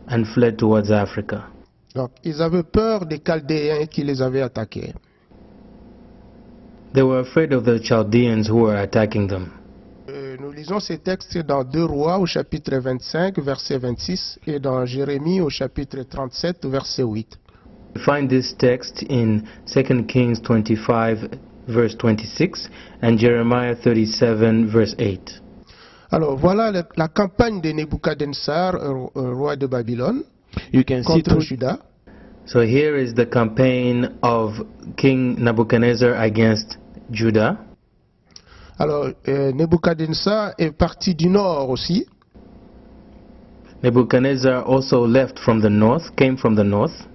and fled towards Africa. Donc, ils avaient peur des Chaldéens qui les avaient attaqués. They were afraid of the Chaldeans who were attacking them. Nous lisons ces textes dans 2 Rois au chapitre 25, verset 26, et dans Jérémie au chapitre 37, verset 8. We find this text in 2 Kings 25, verse 26, and Jeremiah 37, verse 8. Alors, voilà la campagne de Nebuchadnezzar, roi de Babylone, You can see contre through, Juda. So here is the campaign of King Nebuchadnezzar against Judah. Alors, Nebuchadnezzar est parti du nord aussi. Nebuchadnezzar also left from the north, came from the north.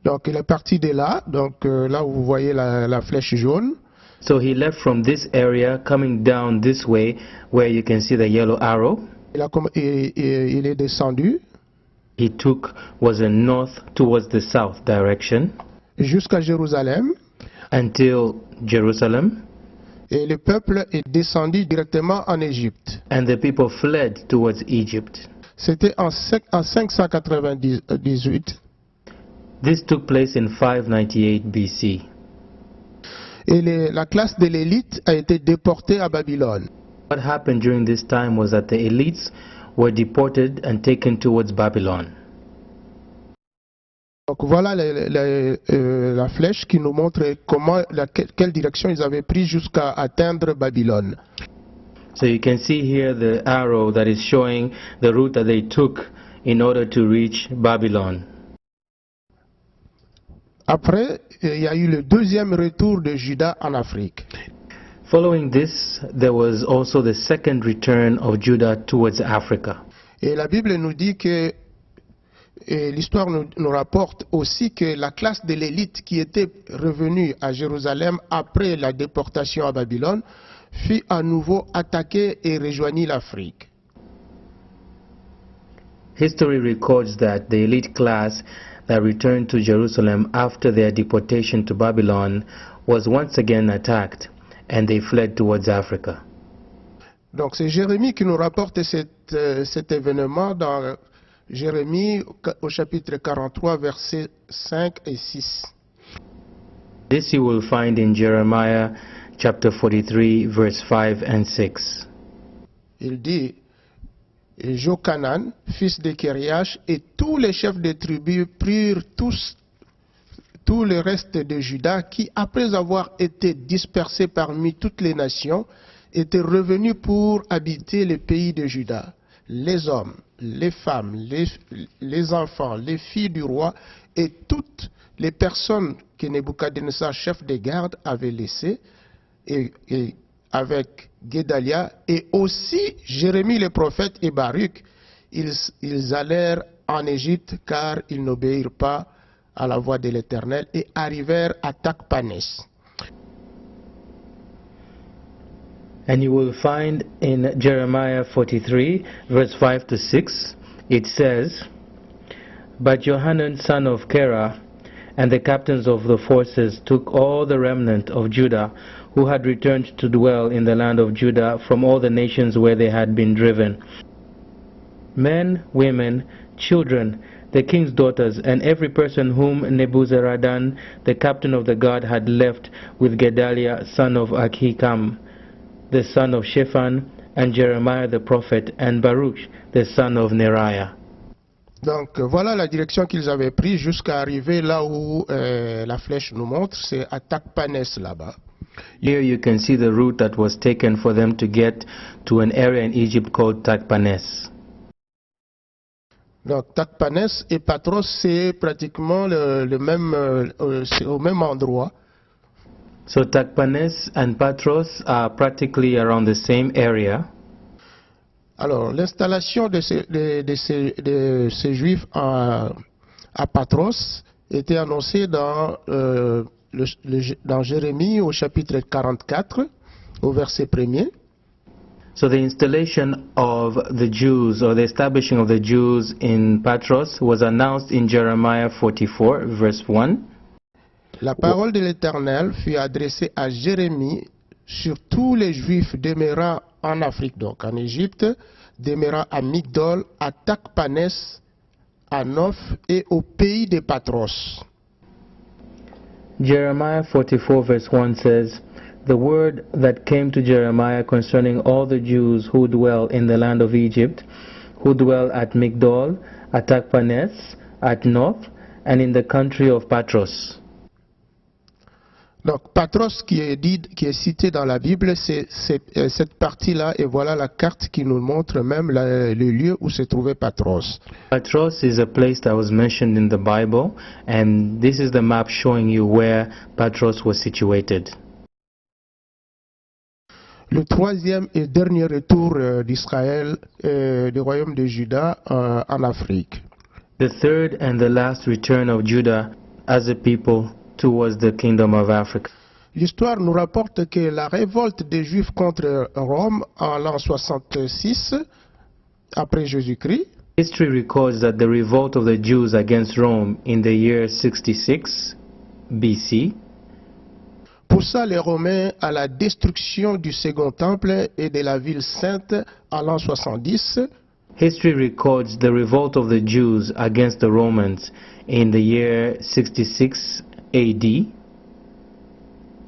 Donc, il est parti de là. Donc, là où vous voyez la flèche jaune. So he left from this area, coming down this way, where you can see the yellow arrow. Il est descendu He was a north towards the south direction jusqu'à Jérusalem. until Jerusalem, Et le peuple est descendu directement en Égypte. and the people fled towards Egypt. C'était en 598. This took place in 598 BC. Et la classe de l'élite a été déportée à Babylone. What happened during this time was that the elites were deported and taken towards Babylon. Donc voilà la flèche qui nous montre quelle direction ils avaient pris jusqu'à atteindre Babylone. So you can see here the arrow that is showing the route that they took in order to reach Babylon. Après, il y a eu le deuxième retour de Juda en Afrique. Following this, there was also the second return of Judah towards Africa. Et la Bible nous dit que, et l'histoire nous rapporte aussi que la classe de l'élite qui était revenue à Jérusalem après la déportation à Babylone fut à nouveau attaquée et rejoignit l'Afrique. History records that the elite class that returned to Jerusalem after their deportation to Babylon was once again attacked, and they fled towards Africa. Donc c'est Jérémie qui nous rapporte cet événement dans Jérémie au chapitre 43, versets 5 et 6. This you will find in Jeremiah chapter 43, verse 5 and 6. Il dit, Jochanan, fils de Kériach, et tous les chefs de tribus prirent tout le reste de Juda qui, après avoir été dispersés parmi toutes les nations, étaient revenus pour habiter le pays de Juda. Les hommes, les femmes, les enfants, les filles du roi et toutes les personnes que Nebuchadnezzar, chef des gardes, avait laissées, et avec Guédalia et aussi Jérémie le prophète et Baruch, ils allèrent en Égypte car ils n'obéirent pas à la voix de l'Éternel et arrivèrent à Takpanès. And you will find in Jeremiah 43, verse 5 to 6, it says, But Johanan son of Kerah and the captains of the forces took all the remnant of Judah who had returned to dwell in the land of Judah from all the nations where they had been driven. Men, women, children, the king's daughters, and every person whom Nebuzaradan, the captain of the guard, had left with Gedaliah, son of Ahikam, the son of Shaphan, and Jeremiah the prophet, and Baruch, the son of Neriah. Donc voilà la direction qu'ils avaient prise jusqu'à arriver là où la flèche nous montre, c'est à Takpanès là-bas. Here you can see the route that was taken for them to get to an area in Egypt called Takpanès. Donc Takpanès et Patros, c'est pratiquement c'est au même endroit. So Takpanès and Patros are practically around the same area. Alors l'installation de ces Juifs à Patros était annoncée dans Jérémie au chapitre 44, au verset 1er. So the installation of the Jews, or the establishing of the Jews in Patros, was announced in Jeremiah 44, verse 1. La parole de l'Éternel fut adressée à Jérémie sur tous les Juifs demeurant en Afrique, donc en Égypte, demeurant à Migdol, à Takpanès, à Noph et au pays des Patros. Jeremiah 44 verse 1 says, "The word that came to Jeremiah concerning all the Jews who dwell in the land of Egypt, who dwell at Migdol, at Takpanes, at Noph, and in the country of Patros." Donc Patros qui est cité dans la Bible, c'est cette partie-là, et voilà la carte qui nous montre même le lieu où se trouvait Patros. Patros is a place that was mentioned in the Bible, and this is the map showing you where Patros was situated. Le troisième et dernier retour d'Israël, du royaume de Juda en Afrique. The third and the last return of Judah as a people towards the kingdom of Africa. L'histoire nous rapporte que la révolte des Juifs contre Rome en l'an 66 après Jésus-Christ. History records that the revolt of the Jews against Rome in the year 66 BC poussa les Romains à la destruction du second temple et de la ville sainte en l'an 70. History records the revolt of the Jews against the Romans in the year 66 AD,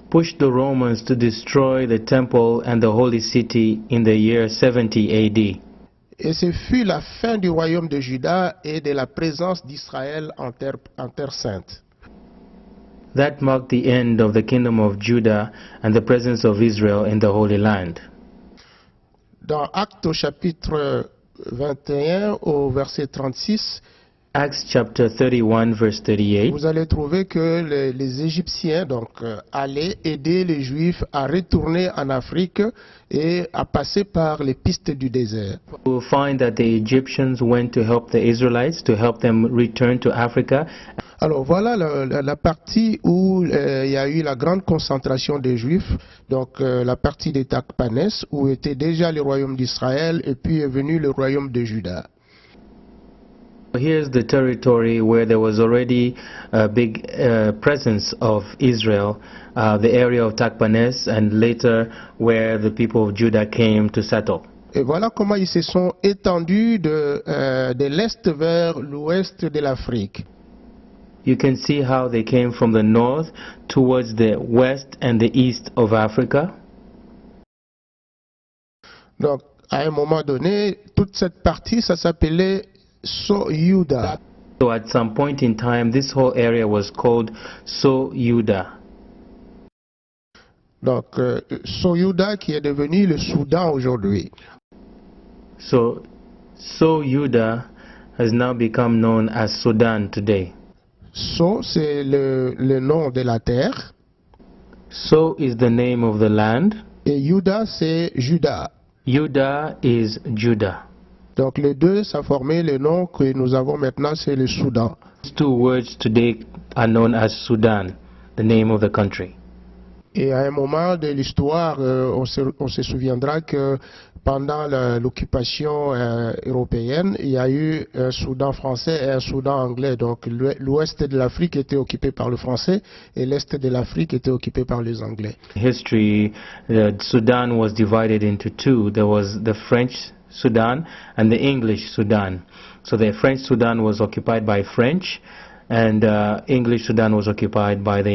pushed the Romans to destroy the temple and the holy city in the year 70 AD. Et ce fut la fin du royaume de Juda et de la présence d'Israël en terre sainte. That marked the end of the kingdom of Judah and the presence of Israel in the Holy Land. Dans Actes au chapitre 21 au verset 36, Acts chapter 31 verse 38. vous allez trouver que les Égyptiens allaient aider les Juifs à retourner en Afrique et à passer par les pistes du désert. You will find that the Egyptians went to help the Israelites, to help them return to Africa. Alors voilà la partie où il y a eu la grande concentration des Juifs, donc la partie des Takpanes, où était déjà le royaume d'Israël et puis est venu le royaume de Juda. Here's the territory where there was already a big presence of Israel, the area of Takpanes, and later where the people of Judah came to settle. Et voilà comment ils se sont étendus de l'est vers l'ouest de l'Afrique. You can see how they came from the north towards the west and the east of Africa. Donc, à un moment donné, toute cette partie, ça s'appelait YUDA. So at some point in time, this whole area was called YUDA. Donc, YUDA qui est devenu le Soudan aujourd'hui. So YUDA has now become known as Sudan today. C'est le nom de la terre. So is the name of the land. Et Yuda, c'est Juda. Yuda is Judah. Donc les deux, ça formait le nom que nous avons maintenant, c'est le Soudan. These two words today are known as Sudan, the name of the country. Et à un moment de l'histoire, on se souviendra que pendant l'occupation européenne, il y a eu un Soudan français et un Soudan anglais. Donc l'ouest de l'Afrique était occupé par le français et l'est de l'Afrique était occupé par les Anglais. History, Sudan was divided into two. There was the French Sudan and the English Sudan. So the French Sudan was occupied by French, and English Sudan was occupied by the